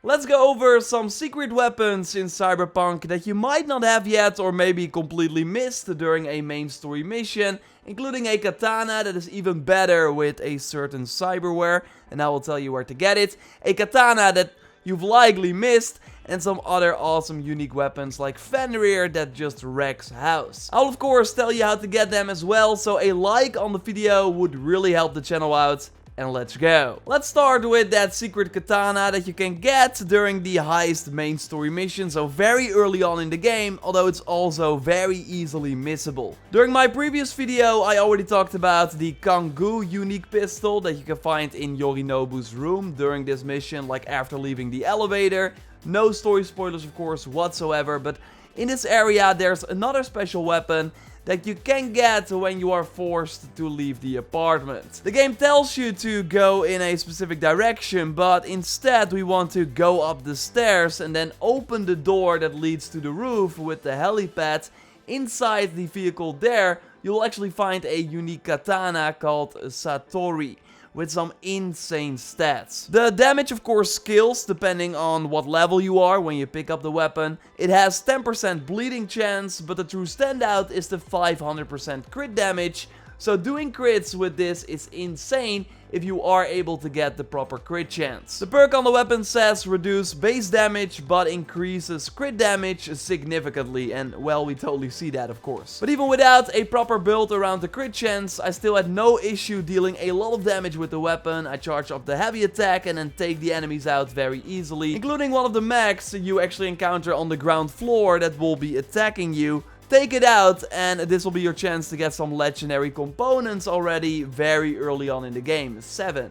Let's go over some secret weapons in Cyberpunk that you might not have yet or maybe completely missed during a main story mission, including a katana that is even better with a certain cyberware, and I will tell you where to get it, a katana that you've likely missed, and some other awesome unique weapons like Fenrir that just wrecks house. I'll of course tell you how to get them as well, so a like on the video would really help the channel out. And let's go. Let's start with that secret katana that you can get during the heist main story mission, so very early on in the game, although it's also very easily missable. During my previous video, I already talked about the Kangu unique pistol that you can find in Yorinobu's room during this mission, like after leaving the elevator. No story spoilers of course whatsoever, but in this area there's another special weapon that you can get when you are forced to leave the apartment. The game tells you to go in a specific direction, but instead we want to go up the stairs and then open the door that leads to the roof with the helipad. Inside the vehicle there, you'll actually find a unique katana called Satori, with some insane stats. The damage of course scales depending on what level you are when you pick up the weapon. It has 10% bleeding chance, but the true standout is the 500% crit damage. So doing crits with this is insane if you are able to get the proper crit chance. The perk on the weapon says reduce base damage but increases crit damage significantly, and well, we totally see that of course. But even without a proper build around the crit chance, I still had no issue dealing a lot of damage with the weapon. I charge up the heavy attack and then take the enemies out very easily, including one of the mechs you actually encounter on the ground floor that will be attacking you. Take it out, and this will be your chance to get some legendary components already very early on in the game. 7.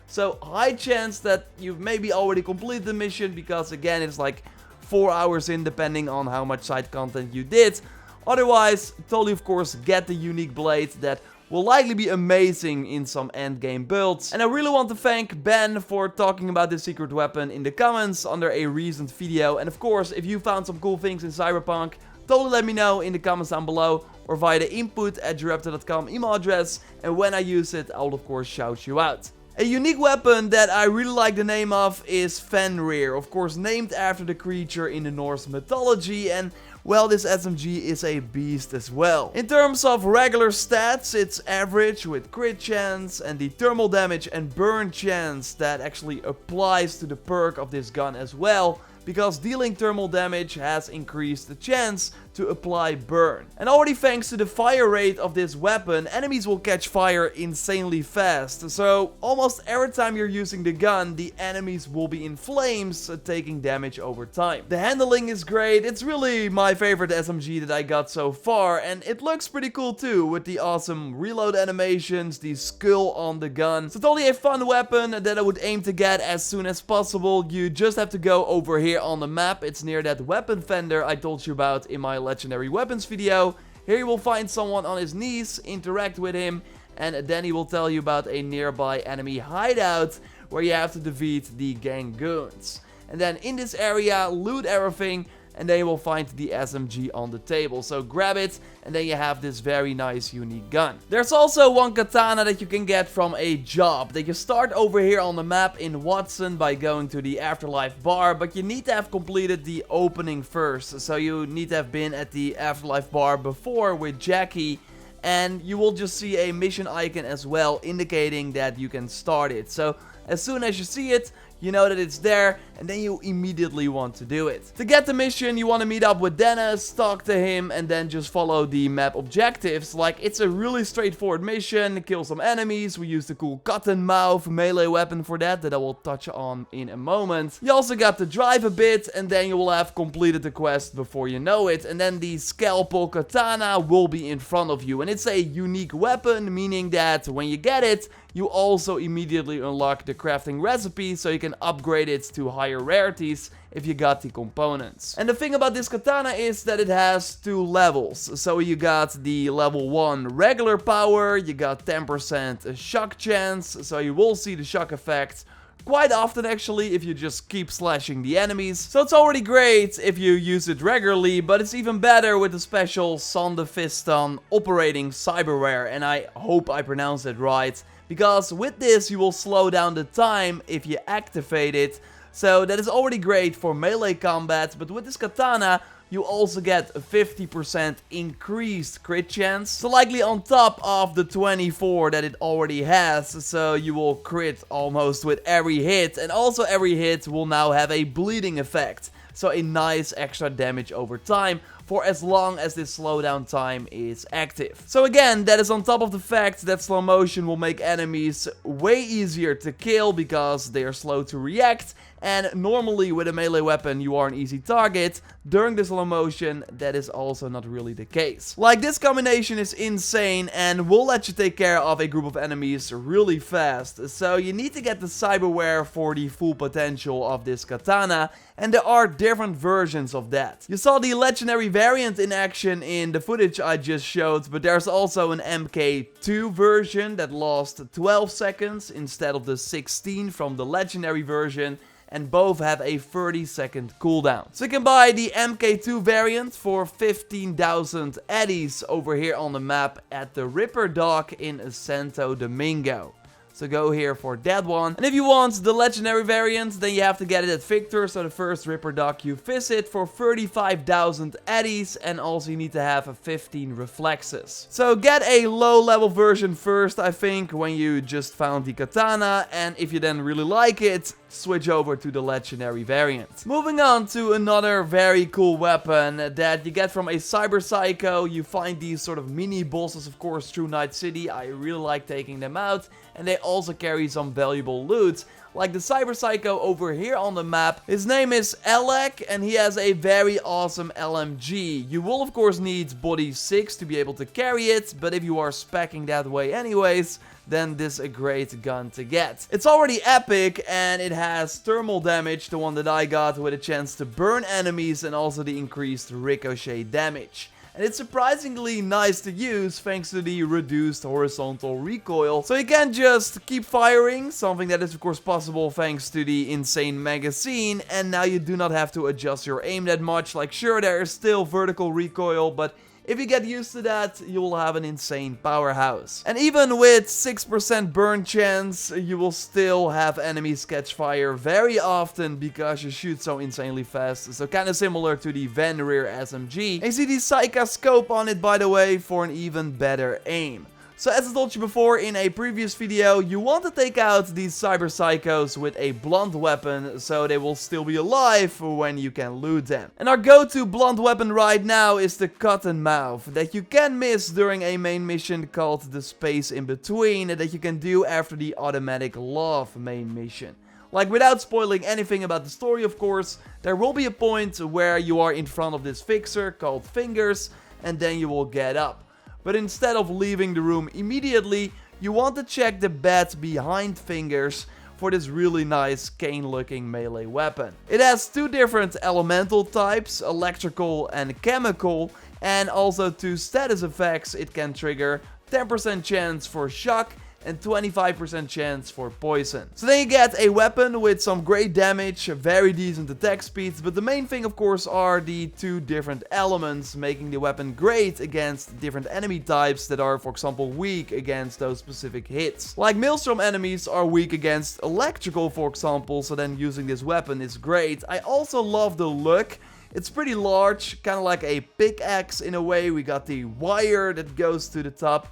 So high chance that you've maybe already completed the mission, because again it's like 4 hours in depending on how much side content you did. Otherwise, totally of course get the unique blade that will likely be amazing in some endgame builds. And I really want to thank Ben for talking about this secret weapon in the comments under a recent video. And of course, if you found some cool things in Cyberpunk, totally let me know in the comments down below or via the input@JorRaptor.com email address, and when I use it, I'll of course shout you out. A unique weapon that I really like the name of is Fenrir, of course named after the creature in the Norse mythology, and well, this SMG is a beast as well. In terms of regular stats, it's average with crit chance and the thermal damage and burn chance that actually applies to the perk of this gun as well, because dealing thermal damage has increased the chance to apply burn. And already thanks to the fire rate of this weapon, enemies will catch fire insanely fast. So almost every time you're using the gun, the enemies will be in flames, taking damage over time. The handling is great. It's really my favorite SMG that I got so far, and it looks pretty cool too, with the awesome reload animations, the skull on the gun. So totally a fun weapon that I would aim to get as soon as possible. You just have to go over here on the map. It's near that weapon vendor I told you about in my legendary weapons video. Here you will find someone on his knees, interact with him, and then he will tell you about a nearby enemy hideout where you have to defeat the gang goons. And then in this area, loot everything, and then you will find the SMG on the table. So grab it, and then you have this very nice unique gun. There's also one katana that you can get from a job that you start over here on the map in Watson by going to the Afterlife bar, but you need to have completed the opening first. So you need to have been at the Afterlife bar before with Jackie, and you will just see a mission icon as well indicating that you can start it. So as soon as you see it, you know that it's there, and then you immediately want to do it. To get the mission, you want to meet up with Dennis, talk to him, and then just follow the map objectives. Like, it's a really straightforward mission. Kill some enemies. We use the cool cut and mouth melee weapon for that I will touch on in a moment. You also got to drive a bit, and then you will have completed the quest before you know it. And then the scalpel katana will be in front of you, and it's a unique weapon, meaning that when you get it, you also immediately unlock the crafting recipe, so you can upgrade it to higher rarities if you got the components. And the thing about this katana is that it has 2 levels. So you got the level 1 regular power, you got 10% shock chance, so you will see the shock effect quite often actually if you just keep slashing the enemies. So it's already great if you use it regularly, but it's even better with the special Sandefistan operating cyberware, and I hope I pronounced it right. Because with this you will slow down the time if you activate it. So that is already great for melee combat, but with this katana, you also get a 50% increased crit chance. So likely on top of the 24 that it already has. So you will crit almost with every hit. And also every hit will now have a bleeding effect. So a nice extra damage over time for as long as this slowdown time is active. So again, that is on top of the fact that slow motion will make enemies way easier to kill because they are slow to react. And normally with a melee weapon you are an easy target. During the slow motion that is also not really the case. Like, this combination is insane and will let you take care of a group of enemies really fast. So you need to get the cyberware for the full potential of this katana. And there are different versions of that. You saw the legendary variant in action in the footage I just showed, but there's also an MK2 version that lasts 12 seconds instead of the 16 from the legendary version. And both have a 30-second cooldown. So you can buy the MK2 variant for 15,000 eddies over here on the map at the Ripper Dock in Santo Domingo. So go here for that one. And if you want the legendary variant, then you have to get it at Victor. So the first Ripper Dock you visit for 35,000 eddies. And also you need to have 15 reflexes. So get a low level version first, I think, when you just found the katana. And if you then really like it, switch over to the legendary variant. Moving on to another very cool weapon that you get from a Cyberpsycho. You find these sort of mini bosses, of course, through Night City. I really like taking them out. And they also carry some valuable loot. Like the Cyberpsycho over here on the map. His name is Alec and he has a very awesome LMG. You will of course need body 6 to be able to carry it, but if you are speccing that way anyways, then this is a great gun to get. It's already epic and it has thermal damage, the one that I got, with a chance to burn enemies and also the increased ricochet damage. And it's surprisingly nice to use thanks to the reduced horizontal recoil. So you can just keep firing, something that is of course possible thanks to the insane magazine. And now you do not have to adjust your aim that much. Like, sure, there is still vertical recoil, but if you get used to that, you will have an insane powerhouse. And even with 6% burn chance, you will still have enemies catch fire very often because you shoot so insanely fast. So kind of similar to the Van Rear SMG. And you see the Psycha scope on it, by the way, for an even better aim. So as I told you before in a previous video, you want to take out these Cyberpsychos with a blunt weapon, so they will still be alive when you can loot them. And our go-to blunt weapon right now is the Cut and Mouth, that you can miss during a main mission called the Space in Between, that you can do after the Automatic Love main mission. Like, without spoiling anything about the story, of course, there will be a point where you are in front of this fixer called Fingers, and then you will get up. But instead of leaving the room immediately, you want to check the bed behind Fingers for this really nice cane-looking melee weapon. It has two different elemental types, electrical and chemical, and also two status effects. It can trigger 10% chance for shock and 25% chance for poison. So then you get a weapon with some great damage, very decent attack speeds, but the main thing of course are the two different elements, making the weapon great against different enemy types that are, for example, weak against those specific hits. Like Maelstrom enemies are weak against electrical, for example, so then using this weapon is great. I also love the look. It's pretty large, kind of like a pickaxe in a way. We got the wire that goes to the top.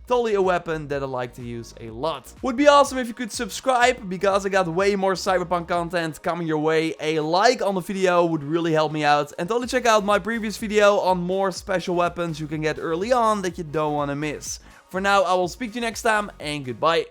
Totally a weapon that I like to use a lot. Would be awesome if you could subscribe, because I got way more Cyberpunk content coming your way. A like on the video would really help me out. And totally check out my previous video on more special weapons you can get early on that you don't want to miss. For now, I will speak to you next time, and goodbye.